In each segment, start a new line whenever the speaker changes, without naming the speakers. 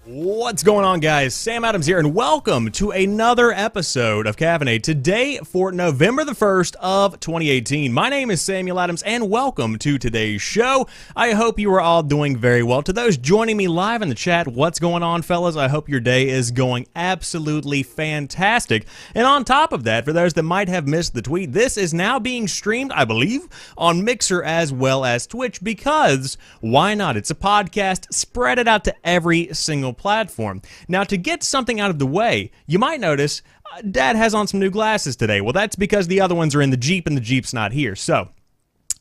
What's going on, guys? Sam Adams here, and welcome to another episode of Caffeinate. Today, for November the 1st of 2018. My name is Samuel Adams, and welcome to today's show. I hope you are all doing very well. To those joining me live in the chat, what's going on, fellas? I hope your day is going absolutely fantastic. And on top of that, for those that might have missed the tweet, this is now being streamed, I believe, on Mixer as well as Twitch, because why not? It's a podcast. Spread it out to every single platform. Now, to get something out of the way, you might notice Dad has on some new glasses today. Well, that's because the other ones are in the Jeep and the Jeep's not here. So,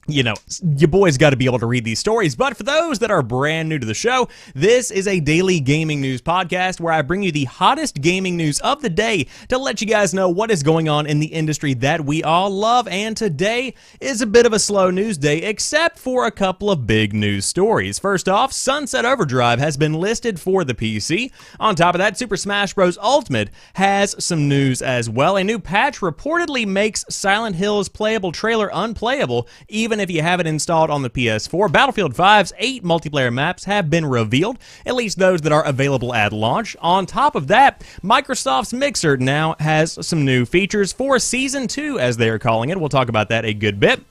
you know, your boy's got to be able to read these stories. But for those that are brand new to the show, this is a daily gaming news podcast where I bring you the hottest gaming news of the day to let you guys know what is going on in the industry that we all love. And today is a bit of a slow news day, except for a couple of big news stories. First off, Sunset Overdrive has been listed for the PC. On top of that, Super Smash Bros. Ultimate has some news as well. A new patch reportedly makes Silent Hill's playable trailer unplayable, even if you have it installed on the PS4. Battlefield 5's 8 multiplayer maps have been revealed, at least those that are available at launch. On top of that, Microsoft's Mixer now has some new features for Season 2, as they are calling it. We'll talk about that a good bit.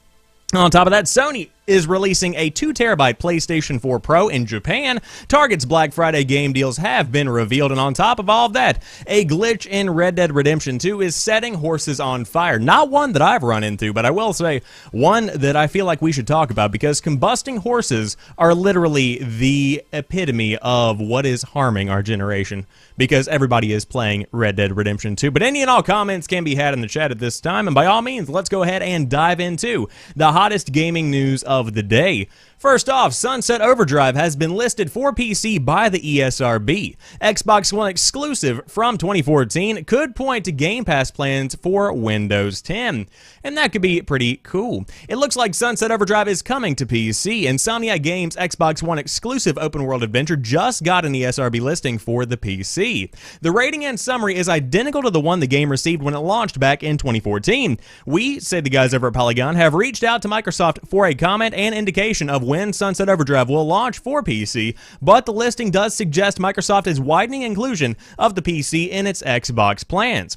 On top of that, Sony is releasing a 2TB PlayStation 4 Pro in Japan. Target's Black Friday game deals have been revealed, and on top of all of that, a glitch in Red Dead Redemption 2 is setting horses on fire. Not one that I've run into, but I will say one that I feel like we should talk about, because combusting horses are literally the epitome of what is harming our generation, because everybody is playing Red Dead Redemption 2. But any and all comments can be had in the chat at this time, and by all means, let's go ahead and dive into the hottest gaming news of the day. First off, Sunset Overdrive has been listed for PC by the ESRB. Xbox One exclusive from 2014 could point to Game Pass plans for Windows 10. And that could be pretty cool. It looks like Sunset Overdrive is coming to PC. Insomniac Games' Xbox One exclusive open-world adventure just got an ESRB listing for the PC. The rating and summary is identical to the one the game received when it launched back in 2014. We, say the guys over at Polygon, have reached out to Microsoft for a comment and indication of when Sunset Overdrive will launch for PC, but the listing does suggest Microsoft is widening inclusion of the PC in its Xbox plans.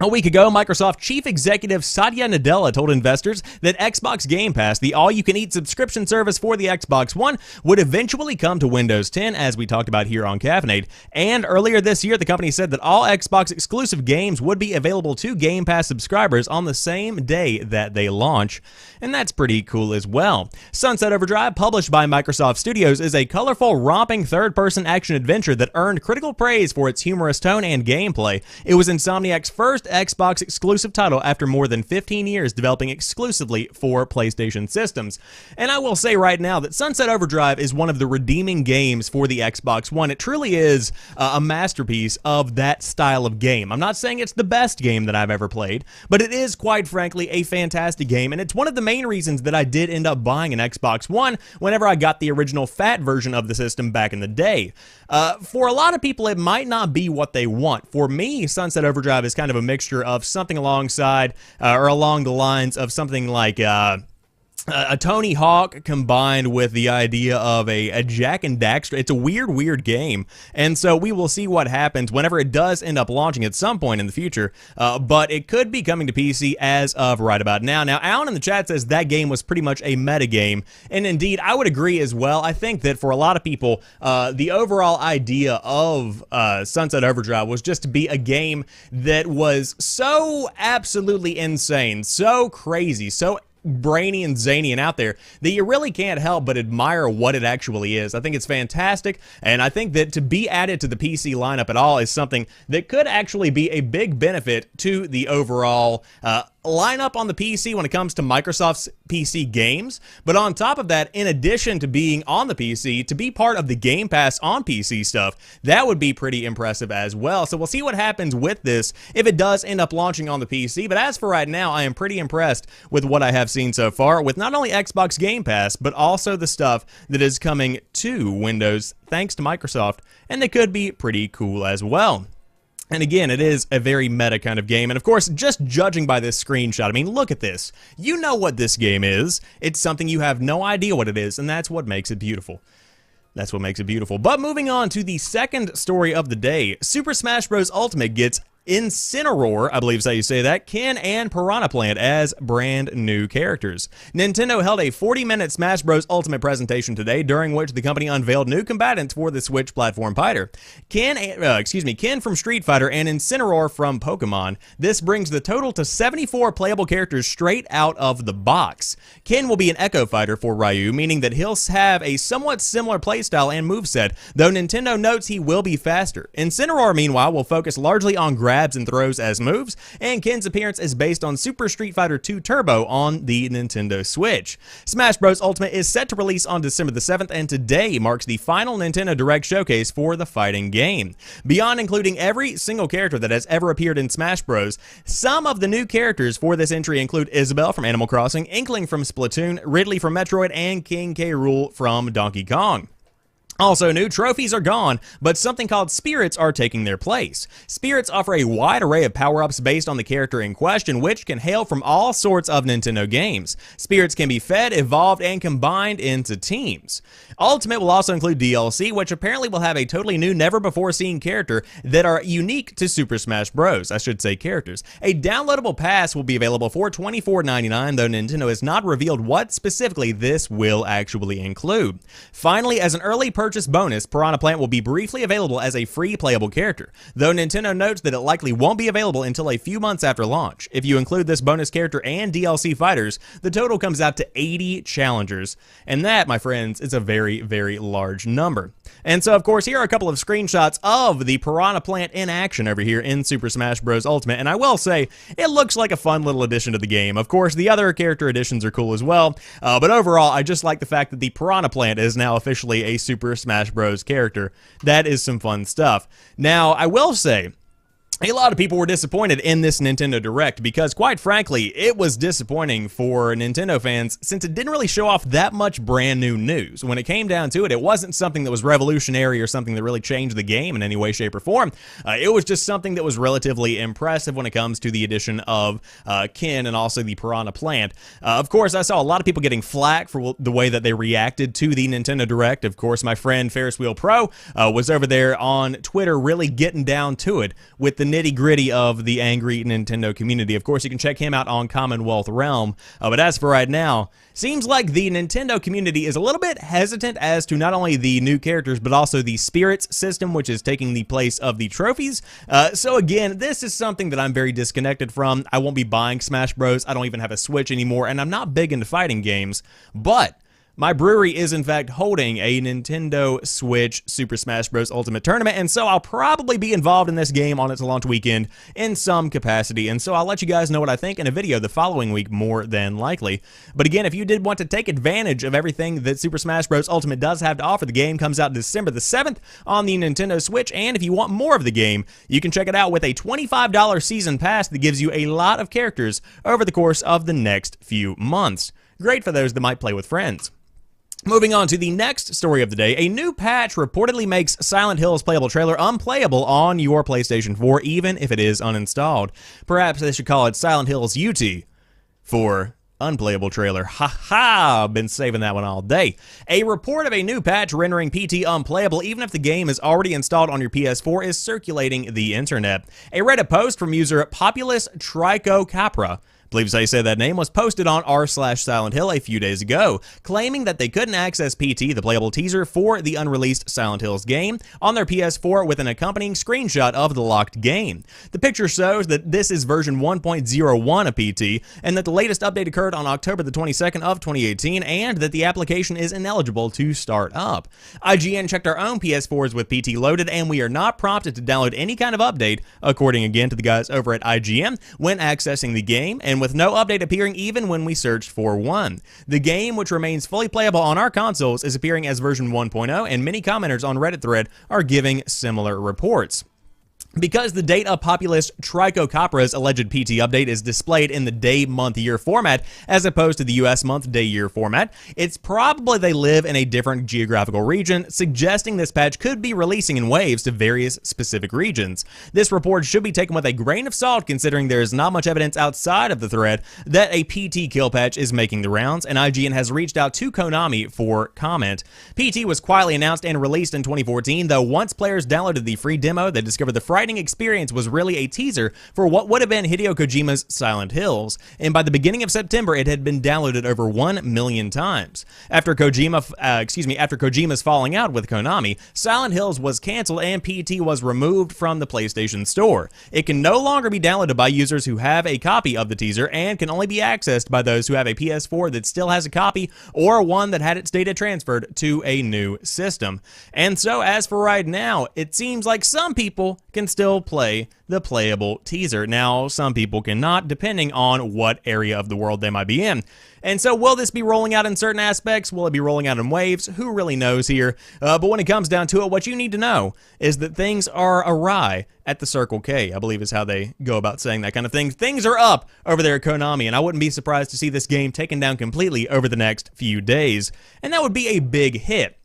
A week ago, Microsoft Chief Executive Satya Nadella told investors that Xbox Game Pass, the all-you-can-eat subscription service for the Xbox One, would eventually come to Windows 10, as we talked about here on Caffeinate. And earlier this year, the company said that all Xbox-exclusive games would be available to Game Pass subscribers on the same day that they launch. And that's pretty cool as well. Sunset Overdrive, published by Microsoft Studios, is a colorful, romping third-person action-adventure that earned critical praise for its humorous tone and gameplay. It was Insomniac's first Xbox exclusive title after more than 15 years developing exclusively for PlayStation systems. And I will say right now that Sunset Overdrive is one of the redeeming games for the Xbox One. It truly is a masterpiece of that style of game. I'm not saying it's the best game that I've ever played, but it is, quite frankly, a fantastic game, and it's one of the main reasons that I did end up buying an Xbox One whenever I got the original fat version of the system back in the day. For a lot of people, it might not be what they want. For me, Sunset Overdrive is kind of a mixture of something alongside or along the lines of something like a Tony Hawk combined with the idea of a Jak and Daxter. It's a weird game, and so we will see what happens whenever it does end up launching at some point in the future, but it could be coming to PC as of right about now. Now, Alan in the chat says that game was pretty much a meta game, and indeed, I would agree as well. I think that for a lot of people, the overall idea of Sunset Overdrive was just to be a game that was so absolutely insane, so crazy, so brainy and zany and out there that you really can't help but admire what it actually is. I think it's fantastic, and I think that to be added to the PC lineup at all is something that could actually be a big benefit to the overall lineup on the PC when it comes to Microsoft's PC games. But on top of that, in addition to being on the PC, to be part of the Game Pass on PC stuff, that would be pretty impressive as well. So we'll see what happens with this if it does end up launching on the PC. But as for right now, I am pretty impressed with what I have seen so far with not only Xbox Game Pass, but also the stuff that is coming to Windows thanks to Microsoft, and they could be pretty cool as well. And again, it is a very meta kind of game. And of course, just judging by this screenshot, I mean, look at this. You know what this game is. It's something you have no idea what it is, and that's what makes it beautiful. That's what makes it beautiful. But moving on to the second story of the day, Super Smash Bros. Ultimate gets Incineroar, I believe is how you say that, Ken and Piranha Plant as brand new characters. Nintendo held a 40-minute Smash Bros. Ultimate presentation today, during which the company unveiled new combatants for the Switch platform fighter. Ken from Street Fighter and Incineroar from Pokemon. This brings the total to 74 playable characters straight out of the box. Ken will be an Echo Fighter for Ryu, meaning that he'll have a somewhat similar playstyle and moveset, though Nintendo notes he will be faster. Incineroar, meanwhile, will focus largely on grabs and throws as moves, and Ken's appearance is based on Super Street Fighter 2 Turbo on the Nintendo Switch. Smash Bros. Ultimate is set to release on December the 7th, and today marks the final Nintendo Direct showcase for the fighting game. Beyond including every single character that has ever appeared in Smash Bros., some of the new characters for this entry include Isabelle from Animal Crossing, Inkling from Splatoon, Ridley from Metroid, and King K. Rool from Donkey Kong. Also new, trophies are gone, but something called spirits are taking their place. Spirits offer a wide array of power-ups based on the character in question, which can hail from all sorts of Nintendo games. Spirits can be fed, evolved, and combined into teams. Ultimate will also include DLC, which apparently will have a totally new, never-before-seen character that are unique to Super Smash Bros. I should say characters. A downloadable pass will be available for $24.99, though Nintendo has not revealed what specifically this will actually include. Finally, as an early purchase bonus, Piranha Plant will be briefly available as a free playable character, though Nintendo notes that it likely won't be available until a few months after launch. If you include this bonus character and DLC fighters, the total comes out to 80 challengers, and that, my friends, is a very, very large number. And so, of course, here are a couple of screenshots of the Piranha Plant in action over here in Super Smash Bros. Ultimate, and I will say, it looks like a fun little addition to the game. Of course, the other character additions are cool as well, but overall, I just like the fact that the Piranha Plant is now officially a Super Smash Bros. Character. That is some fun stuff. Now, I will say, a lot of people were disappointed in this Nintendo Direct because, quite frankly, it was disappointing for Nintendo fans since it didn't really show off that much brand new news. When it came down to it, it wasn't something that was revolutionary or something that really changed the game in any way, shape, or form. It was just something that was relatively impressive when it comes to the addition of Ken and also the Piranha Plant. Of course, I saw a lot of people getting flack for the way that they reacted to the Nintendo Direct. Of course, my friend Ferris Wheel Pro was over there on Twitter really getting down to it with the nitty-gritty of the angry Nintendo community. Of course, you can check him out on Commonwealth Realm, but as for right now, seems like the Nintendo community is a little bit hesitant as to not only the new characters, but also the spirits system, which is taking the place of the trophies. So again, this is something that I'm very disconnected from. I won't be buying Smash Bros. I don't even have a Switch anymore, and I'm not big into fighting games, but my brewery is, in fact, holding a Nintendo Switch Super Smash Bros. Ultimate Tournament, and so I'll probably be involved in this game on its launch weekend in some capacity, and so I'll let you guys know what I think in a video the following week, more than likely. But again, if you did want to take advantage of everything that Super Smash Bros. Ultimate does have to offer, the game comes out December the 7th on the Nintendo Switch, and if you want more of the game, you can check it out with a $25 season pass that gives you a lot of characters over the course of the next few months. Great for those that might play with friends. Moving on to the next story of the day, a new patch reportedly makes Silent Hill's playable trailer unplayable on your PlayStation 4, even if it is uninstalled. Perhaps they should call it Silent Hill's UT for unplayable trailer. Ha ha! Been saving that one all day. A report of a new patch rendering PT unplayable even if the game is already installed on your PS4 is circulating the internet. A Reddit post from user Populus Trico Capra, believes I said that name, was posted on r/Silent Hill a few days ago, claiming that they couldn't access PT, the playable teaser for the unreleased Silent Hills game, on their PS4 with an accompanying screenshot of the locked game. The picture shows that this is version 1.01 of PT, and that the latest update occurred on October the 22nd of 2018, and that the application is ineligible to start up. IGN checked our own PS4s with PT loaded, and we are not prompted to download any kind of update, according again to the guys over at IGN, when accessing the game, and with no update appearing even when we searched for one. The game, which remains fully playable on our consoles, is appearing as version 1.0, and many commenters on Reddit thread are giving similar reports. Because the date of Populist Trichocopra's alleged PT update is displayed in the day, month, year format as opposed to the US month, day, year format, it's probably they live in a different geographical region, suggesting this patch could be releasing in waves to various specific regions. This report should be taken with a grain of salt considering there is not much evidence outside of the thread that a PT kill patch is making the rounds, and IGN has reached out to Konami for comment. PT was quietly announced and released in 2014, though once players downloaded the free demo, they discovered the frightening experience was really a teaser for what would have been Hideo Kojima's Silent Hills, and by the beginning of September, it had been downloaded over 1 million times. After Kojima's falling out with Konami, Silent Hills was canceled and PT was removed from the PlayStation Store. It can no longer be downloaded by users who have a copy of the teaser and can only be accessed by those who have a PS4 that still has a copy or one that had its data transferred to a new system. And so, as for right now, it seems like some people can still play the playable teaser. Now, some people cannot, depending on what area of the world they might be in. And so, will this be rolling out in certain aspects? Will it be rolling out in waves? Who really knows here? But when it comes down to it, what you need to know is that things are awry at the Circle K, I believe is how they go about saying that kind of thing. Things are up over there at Konami, and I wouldn't be surprised to see this game taken down completely over the next few days. And that would be a big hit.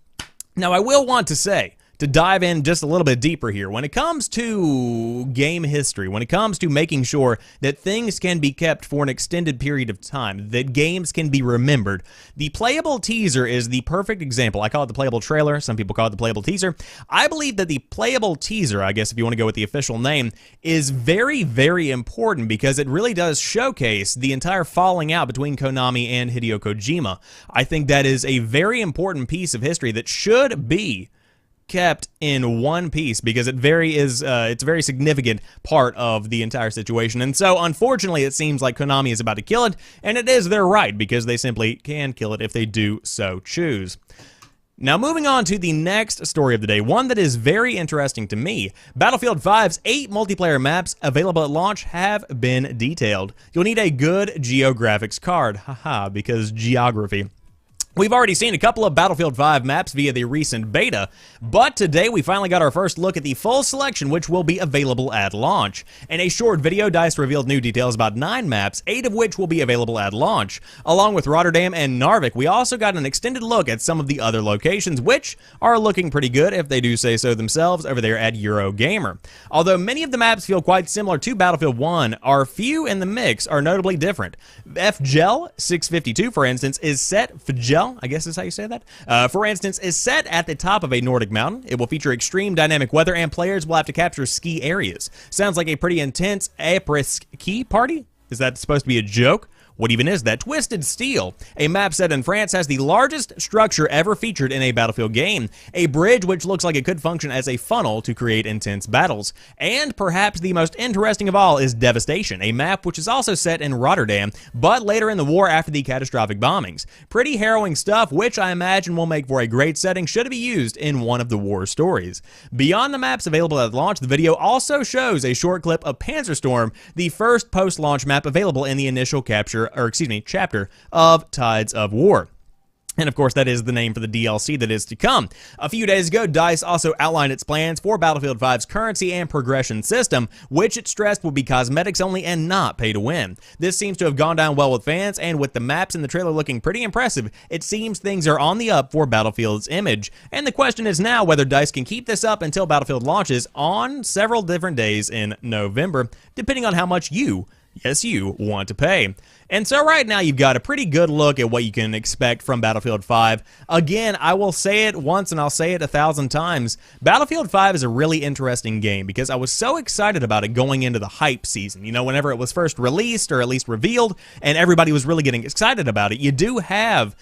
Now, I will want to say, to dive in just a little bit deeper here, when it comes to game history, when it comes to making sure that things can be kept for an extended period of time, that games can be remembered, the playable teaser is the perfect example. I call it the playable trailer. Some people call it the playable teaser. I believe that the playable teaser, I guess if you want to go with the official name, is very, very important because it really does showcase the entire falling out between Konami and Hideo Kojima. I think that is a very important piece of history that should be kept in one piece because it's a very significant part of the entire situation. And so, unfortunately, it seems like Konami is about to kill it, and it is their right because they simply can kill it if they do so choose. Now, moving on to the next story of the day, one that is very interesting to me. Battlefield 5's 8 multiplayer maps available at launch have been detailed. You'll need a good GeoGraphics card, haha, because geography. We've already seen a couple of Battlefield 5 maps via the recent beta, but today we finally got our first look at the full selection which will be available at launch. In a short video, DICE revealed new details about 9 maps, 8 of which will be available at launch. Along with Rotterdam and Narvik, we also got an extended look at some of the other locations, which are looking pretty good if they do say so themselves over there at Eurogamer. Although many of the maps feel quite similar to Battlefield 1, our few in the mix are notably different. FGel 652, for instance, is set I guess is how you say that. For instance, is set at the top of a Nordic mountain. It will feature extreme dynamic weather, and players will have to capture ski areas. Sounds like a pretty intense après-ski party? Is that supposed to be a joke? What even is that? Twisted Steel, a map set in France, has the largest structure ever featured in a Battlefield game, a bridge which looks like it could function as a funnel to create intense battles. And perhaps the most interesting of all is Devastation, a map which is also set in Rotterdam, but later in the war after the catastrophic bombings. Pretty harrowing stuff, which I imagine will make for a great setting should it be used in one of the war stories. Beyond the maps available at launch, the video also shows a short clip of Panzerstorm, the first post-launch map available in the initial chapter of Tides of War. And of course, that is the name for the DLC that is to come. A few days ago, DICE also outlined its plans for Battlefield 5's currency and progression system, which it stressed will be cosmetics only and not pay to win. This seems to have gone down well with fans, and with the maps in the trailer looking pretty impressive, it seems things are on the up for Battlefield's image. And the question is now whether DICE can keep this up until Battlefield launches on several different days in November, depending on how much you want to pay. And so right now you've got a pretty good look at what you can expect from Battlefield 5. Again, I will say it once and I'll say it 1,000 times. Battlefield 5 is a really interesting game because I was so excited about it going into the hype season. You know, whenever it was first released or at least revealed and everybody was really getting excited about it, you do have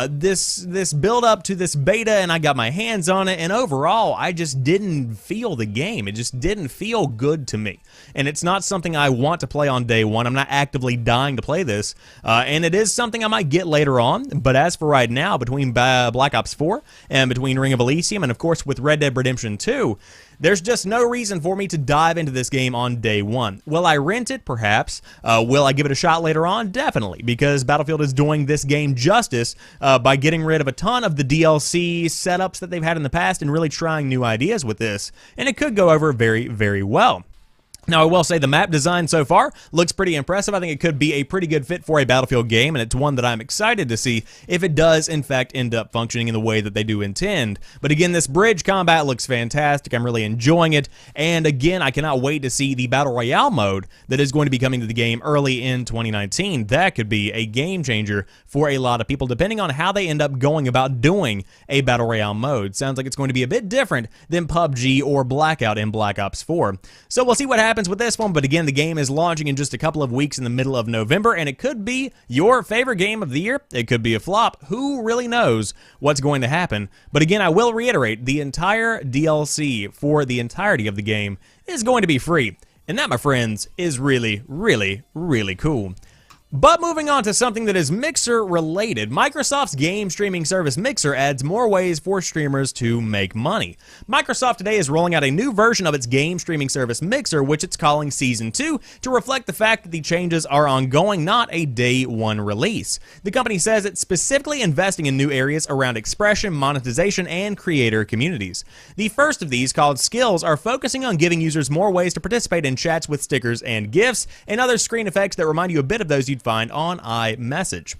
this build up to this beta, and I got my hands on it, and overall I just didn't feel the game. It just didn't feel good to me. And it's not something I want to play on day day one. I'm not actively dying to play this, and it is something I might get later on. But as for right now, between Black Ops 4 and between Ring of Elysium and, of course, with Red Dead Redemption 2, there's just no reason for me to dive into this game on day one. Will I rent it? Perhaps. Will I give it a shot later on? Definitely, because Battlefield is doing this game justice by getting rid of a ton of the DLC setups that they've had in the past and really trying new ideas with this. And it could go over very, very well. Now, I will say the map design so far looks pretty impressive. I think it could be a pretty good fit for a Battlefield game, and it's one that I'm excited to see if it does, in fact, end up functioning in the way that they do intend. But again, this bridge combat looks fantastic. I'm really enjoying it. And again, I cannot wait to see the Battle Royale mode that is going to be coming to the game early in 2019. That could be a game changer for a lot of people, depending on how they end up going about doing a Battle Royale mode. Sounds like it's going to be a bit different than PUBG or Blackout in Black Ops 4. So we'll see what happens with this one, but again, the game is launching in just a couple of weeks in the middle of November, and it could be your favorite game of the year. It could be a flop. Who really knows what's going to happen? But again, I will reiterate, the entire DLC for the entirety of the game is going to be free, and that, my friends, is really, really, really cool. But moving on to something that is Mixer related, Microsoft's game streaming service Mixer adds more ways for streamers to make money. Microsoft today is rolling out a new version of its game streaming service Mixer, which it's calling Season 2, to reflect the fact that the changes are ongoing, not a day one release. The company says it's specifically investing in new areas around expression, monetization, and creator communities. The first of these, called Skills, are focusing on giving users more ways to participate in chats with stickers and GIFs, and other screen effects that remind you a bit of those you'd find on iMessage.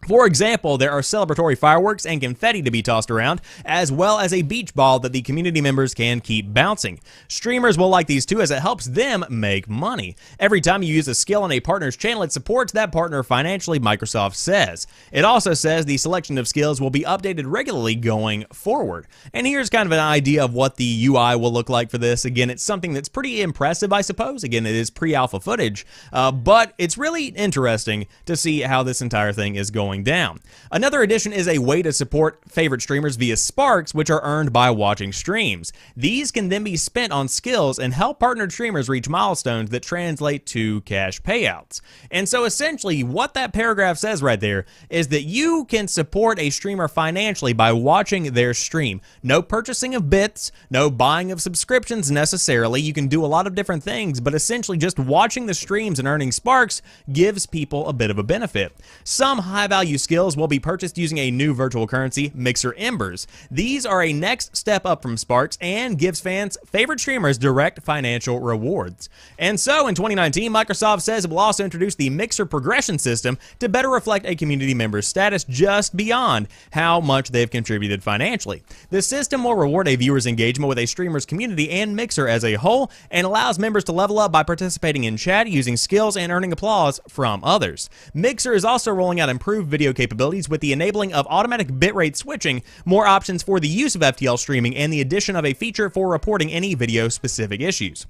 For example, there are celebratory fireworks and confetti to be tossed around, as well as a beach ball that the community members can keep bouncing. Streamers will like these too, as it helps them make money. Every time you use a skill on a partner's channel, it supports that partner financially, Microsoft says. It also says the selection of skills will be updated regularly going forward. And here's kind of an idea of what the UI will look like for this. Again, it's something that's pretty impressive, I suppose. Again, it is pre-alpha footage, but it's really interesting to see how this entire thing is going down. Another addition is a way to support favorite streamers via Sparks, which are earned by watching streams. These can then be spent on skills and help partnered streamers reach milestones that translate to cash payouts. And so essentially what that paragraph says right there is that you can support a streamer financially by watching their stream. No purchasing of bits, no buying of subscriptions necessarily. You can do a lot of different things, but essentially just watching the streams and earning Sparks gives people a bit of a benefit. Some high-value skills will be purchased using a new virtual currency, Mixer Embers. These are a next step up from Sparks and gives fans favorite streamers direct financial rewards. And so in 2019, Microsoft says it will also introduce the Mixer progression system to better reflect a community member's status just beyond how much they've contributed financially. The system will reward a viewer's engagement with a streamer's community and Mixer as a whole, and allows members to level up by participating in chat, using skills, and earning applause from others. Mixer is also rolling out improved video capabilities with the enabling of automatic bitrate switching, more options for the use of FTL streaming, and the addition of a feature for reporting any video-specific issues.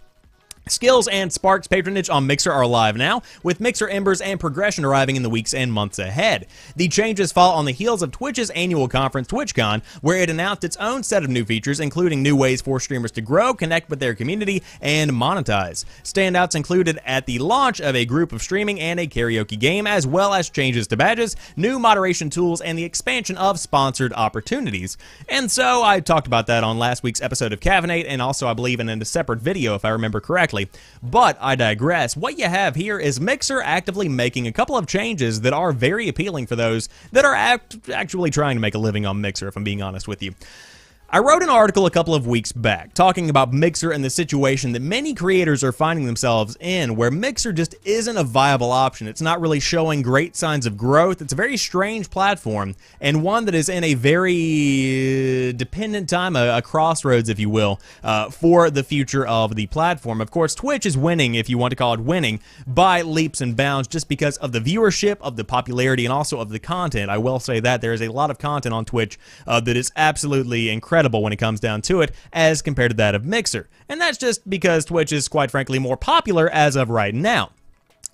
Skills and Sparks patronage on Mixer are live now, with Mixer Embers and Progression arriving in the weeks and months ahead. The changes fall on the heels of Twitch's annual conference, TwitchCon, where it announced its own set of new features, including new ways for streamers to grow, connect with their community, and monetize. Standouts included at the launch of a group of streaming and a karaoke game, as well as changes to badges, new moderation tools, and the expansion of sponsored opportunities. And so I talked about that on last week's episode of Caffeinate, and also I believe in a separate video if I remember correctly. But I digress. What you have here is Mixer actively making a couple of changes that are very appealing for those that are actually trying to make a living on Mixer, if I'm being honest with you. I wrote an article a couple of weeks back talking about Mixer and the situation that many creators are finding themselves in, where Mixer just isn't a viable option. It's not really showing great signs of growth. It's a very strange platform, and one that is in a very dependent time, a crossroads, if you will, for the future of the platform. Of course, Twitch is winning, if you want to call it winning, by leaps and bounds just because of the viewership, of the popularity, and also of the content. I will say that there is a lot of content on Twitch that is absolutely incredible when it comes down to it, as compared to that of Mixer. And that's just because Twitch is, quite frankly, more popular as of right now.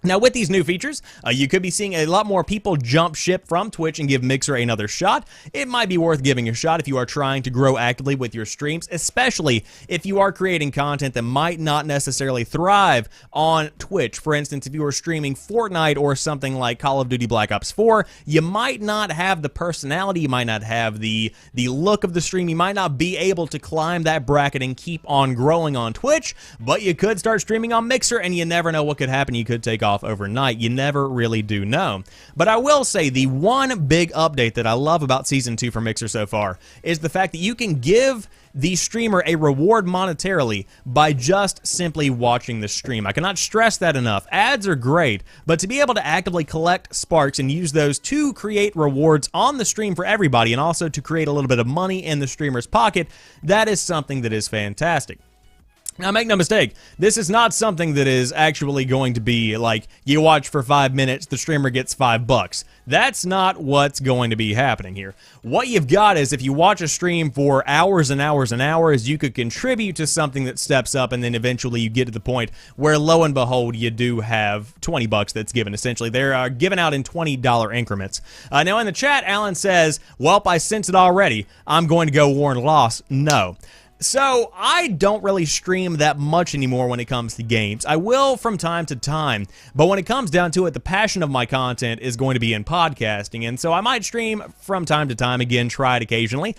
Now, with these new features, you could be seeing a lot more people jump ship from Twitch and give Mixer another shot. It might be worth giving a shot if you are trying to grow actively with your streams, especially if you are creating content that might not necessarily thrive on Twitch. For instance, if you are streaming Fortnite or something like Call of Duty Black Ops 4, you might not have the personality, you might not have the look of the stream, you might not be able to climb that bracket and keep on growing on Twitch, but you could start streaming on Mixer, and you never know what could happen. You could take off overnight. You never really do know. But I will say the one big update that I love about Season 2 for Mixer so far is the fact that you can give the streamer a reward monetarily by just simply watching the stream. I cannot stress that enough. Ads are great, but to be able to actively collect sparks and use those to create rewards on the stream for everybody and also to create a little bit of money in the streamer's pocket, that is something that is fantastic. Now, make no mistake, this is not something that is actually going to be like you watch for 5 minutes, the streamer gets $5. That's not what's going to be happening here. What you've got is if you watch a stream for hours and hours and hours, you could contribute to something that steps up, and then eventually you get to the point where, lo and behold, you do have $20 that's given. Essentially, they're given out in $20 increments. Now, in the chat, Alan says, "Welp, I sense it already. I'm going to go warn loss." No. So, I don't really stream that much anymore when it comes to games. I will from time to time, but when it comes down to it, the passion of my content is going to be in podcasting, and so I might stream from time to time, again, try it occasionally,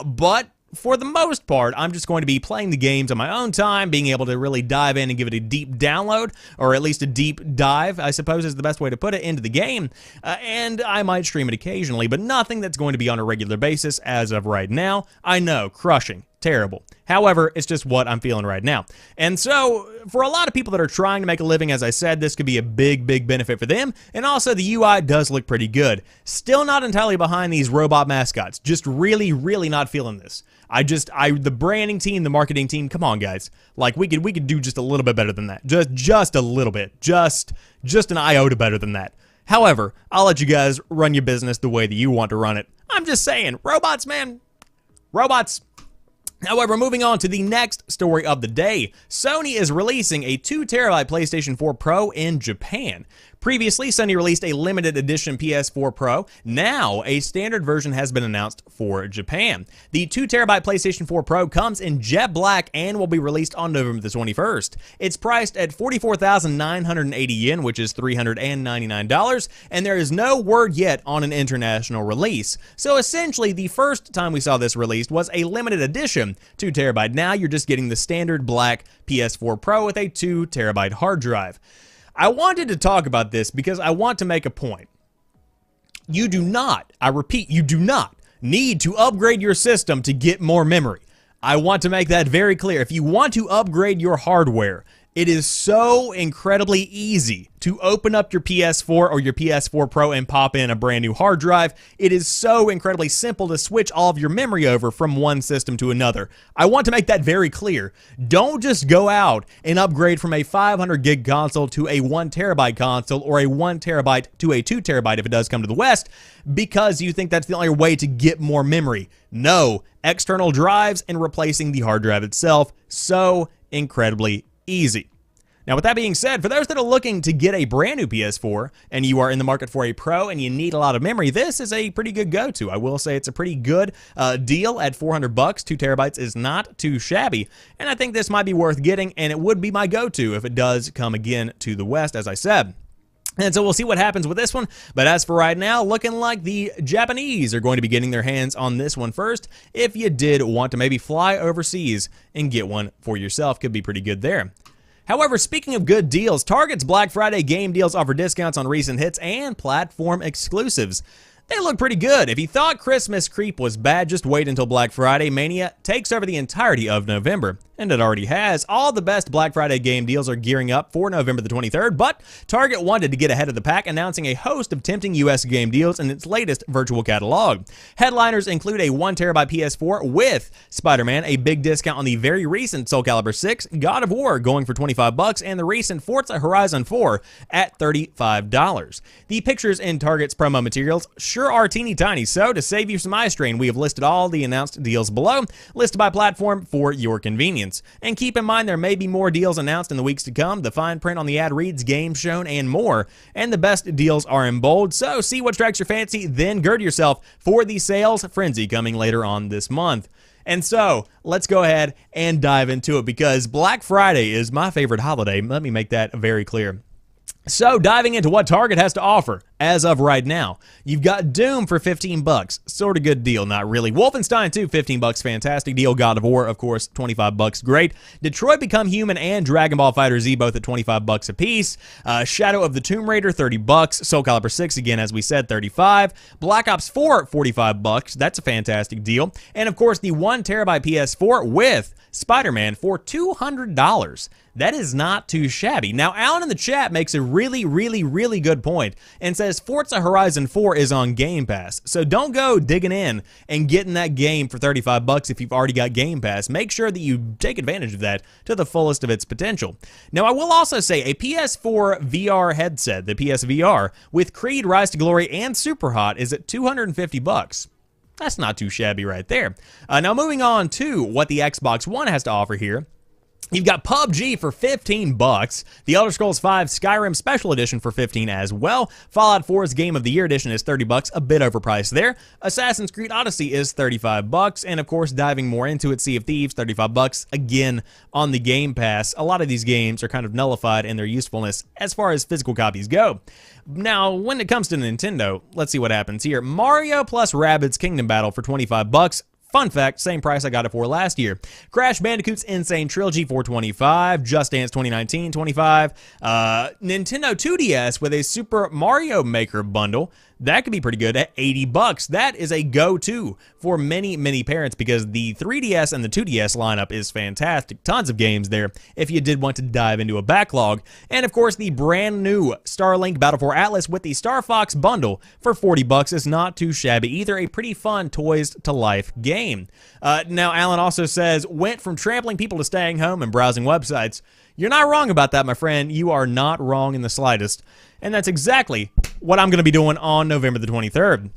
but for the most part, I'm just going to be playing the games on my own time, being able to really dive in and give it a deep download, or at least a deep dive, I suppose is the best way to put it, into the game, and I might stream it occasionally, but nothing that's going to be on a regular basis as of right now. I know, crushing. Terrible. However, it's just what I'm feeling right now. And so, for a lot of people that are trying to make a living, as I said, this could be a big, big benefit for them. And also, the UI does look pretty good. Still not entirely behind these robot mascots. Just really, really not feeling this. The branding team, the marketing team, come on, guys. Like, we could do just a little bit better than that. Just a little bit. Just an iota better than that. However, I'll let you guys run your business the way that you want to run it. I'm just saying, robots, man. Robots. However, moving on to the next story of the day, Sony is releasing a 2TB PlayStation 4 Pro in Japan. Previously, Sony released a limited edition PS4 Pro. Now, a standard version has been announced for Japan. The 2TB PlayStation 4 Pro comes in jet black and will be released on November the 21st. It's priced at 44,980 yen, which is $399, and there is no word yet on an international release. So essentially, the first time we saw this released was a limited edition 2TB. Now you're just getting the standard black PS4 Pro with a 2TB hard drive. I wanted to talk about this because I want to make a point. You do not, I repeat, you do not need to upgrade your system to get more memory. I want to make that very clear. If you want to upgrade your hardware, it is so incredibly easy to open up your PS4 or your PS4 Pro and pop in a brand new hard drive. It is so incredibly simple to switch all of your memory over from one system to another. I want to make that very clear. Don't just go out and upgrade from a 500 gig console to a 1TB console or a 1TB to a 2TB if it does come to the West because you think that's the only way to get more memory. No, external drives and replacing the hard drive itself. So incredibly easy. Now, with that being said, for those that are looking to get a brand new PS4 and you are in the market for a Pro and you need a lot of memory, this is a pretty good go-to. I will say it's a pretty good deal at $400. 2TB is not too shabby, and I think this might be worth getting, and it would be my go-to if it does come again to the West, as I said. And so we'll see what happens with this one, but as for right now, looking like the Japanese are going to be getting their hands on this one first. If you did want to maybe fly overseas and get one for yourself, could be pretty good there. However, speaking of good deals, Target's Black Friday game deals offer discounts on recent hits and platform exclusives. They look pretty good. If you thought Christmas creep was bad, just wait until Black Friday Mania takes over the entirety of November. And it already has. All the best Black Friday game deals are gearing up for November the 23rd, but Target wanted to get ahead of the pack, announcing a host of tempting US game deals in its latest virtual catalog. Headliners include a 1TB PS4 with Spider-Man, a big discount on the very recent Soul Calibur 6, God of War going for $25, and the recent Forza Horizon 4 at $35. The pictures in Target's promo materials sure sure are teeny tiny. So to save you some eye strain, we have listed all the announced deals below, listed by platform for your convenience. And keep in mind there may be more deals announced in the weeks to come. The fine print on the ad reads games shown and more. And the best deals are in bold. So see what strikes your fancy, then gird yourself for the sales frenzy coming later on this month. And so, let's go ahead and dive into it because Black Friday is my favorite holiday. Let me make that very clear. So, diving into what Target has to offer as of right now. You've got Doom for 15 bucks. Sort of good deal, not really. Wolfenstein 2, 15 bucks, fantastic deal. God of War, of course, 25 bucks, great. Detroit Become Human and Dragon Ball FighterZ both at 25 bucks a piece. Shadow of the Tomb Raider, 30 bucks. Soul Calibur 6, again, as we said, 35. Black Ops 4, 45 bucks. That's a fantastic deal. And, of course, the 1 terabyte PS4 with Spider-Man for $200. That is not too shabby. Now, Alan in the chat makes a really good point and says Forza Horizon 4 is on Game Pass. So don't go digging in and getting that game for 35 bucks if you've already got Game Pass. Make sure that you take advantage of that to the fullest of its potential. Now, I will also say a PS4 VR headset, the PSVR, with Creed Rise to Glory and Superhot is at 250 bucks. That's not too shabby right there. Now, moving on to what the Xbox One has to offer here. You've got PUBG for 15 bucks. The Elder Scrolls V Skyrim Special Edition for 15 as well. Fallout 4's Game of the Year Edition is 30 bucks, a bit overpriced there. Assassin's Creed Odyssey is 35 bucks, and of course, diving more into it, Sea of Thieves, 35 bucks, again on the Game Pass. A lot of these games are kind of nullified in their usefulness as far as physical copies go. Now, when it comes to Nintendo, let's see what happens here. Mario plus Rabbids Kingdom Battle for 25 bucks. Fun fact, same price I got it for last year. Crash Bandicoot's Insane Trilogy for $25. Just Dance 2019, $25. Nintendo 2DS with a Super Mario Maker bundle. That could be pretty good at 80 bucks. That is a go-to for many parents because the 3DS and the 2DS lineup is fantastic. Tons of games there if you did want to dive into a backlog. And of course, the brand new Starlink Battle for Atlas with the Star Fox bundle for 40 bucks is not too shabby either. A pretty fun Toys to Life game. Now, Alan also says, went from trampling people to staying home and browsing websites. You're not wrong about that, my friend. You are not wrong in the slightest. And that's exactly what I'm going to be doing on November the 23rd.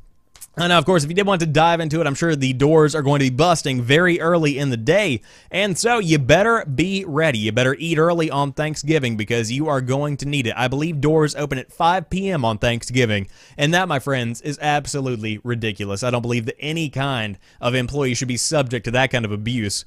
Now, of course, if you did want to dive into it, I'm sure the doors are going to be busting very early in the day. And so you better be ready. You better eat early on Thanksgiving because you are going to need it. I believe doors open at 5 p.m. on Thanksgiving. And that, my friends, is absolutely ridiculous. I don't believe that any kind of employee should be subject to that kind of abuse.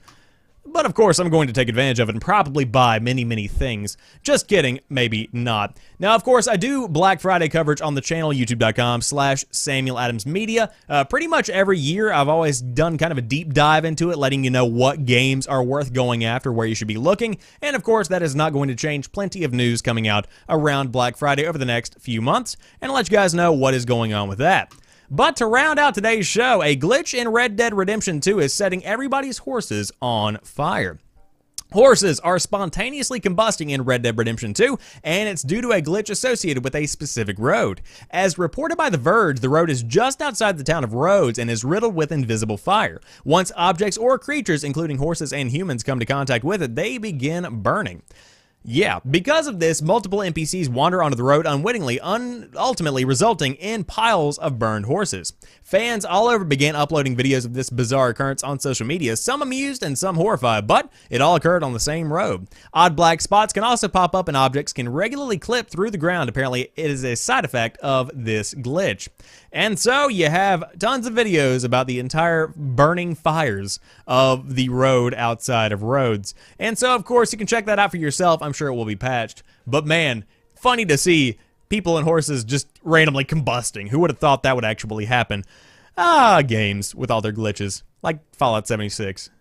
But of course, I'm going to take advantage of it and probably buy many things. Just kidding, maybe not. Now, of course, I do Black Friday coverage on the channel, youtube.com/SamuelAdamsMedia. Pretty much every year, I've always done kind of a deep dive into it, letting you know what games are worth going after, where you should be looking. And of course, that is not going to change. Plenty of news coming out around Black Friday over the next few months. And I'll let you guys know what is going on with that. But to round out today's show, a glitch in Red Dead Redemption 2 is setting everybody's horses on fire. Horses are spontaneously combusting in Red Dead Redemption 2, and it's due to a glitch associated with a specific road. As reported by The Verge, the road is just outside the town of Rhodes and is riddled with invisible fire. Once objects or creatures, including horses and humans, come to contact with it, they begin burning. Yeah, because of this, multiple NPCs wander onto the road unwittingly, ultimately resulting in piles of burned horses. Fans all over began uploading videos of this bizarre occurrence on social media, some amused and some horrified, but it all occurred on the same road. Odd black spots can also pop up and objects can regularly clip through the ground. Apparently, it is a side effect of this glitch. And so you have tons of videos about the entire burning fires of the road outside of Rhodes. And so, of course, you can check that out for yourself. I'm sure it will be patched. But man, funny to see people and horses just randomly combusting. Who would have thought that would actually happen? Games with all their glitches. Like Fallout 76.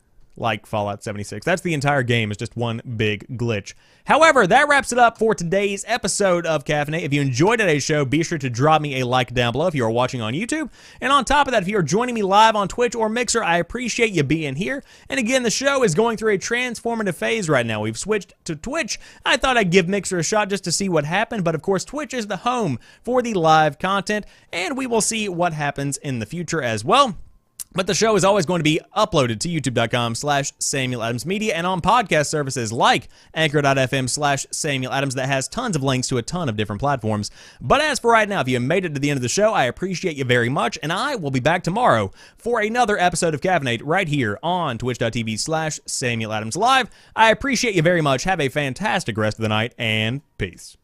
That's the entire game. It's just one big glitch. However, that wraps it up for today's episode of Caffeinate. If you enjoyed today's show, be sure to drop me a like down below if you are watching on YouTube. And on top of that, if you are joining me live on Twitch or Mixer, I appreciate you being here. And again, the show is going through a transformative phase right now. We've switched to Twitch. I thought I'd give Mixer a shot just to see what happened. But of course, Twitch is the home for the live content. And we will see what happens in the future as well. But the show is always going to be uploaded to youtube.com/Samuel Adams Media and on podcast services like anchor.fm/Samuel Adams that has tons of links to a ton of different platforms. But as for right now, if you made it to the end of the show, I appreciate you very much, and I will be back tomorrow for another episode of Caffeinate right here on twitch.tv/Samuel Adams Live. I appreciate you very much. Have a fantastic rest of the night, and peace.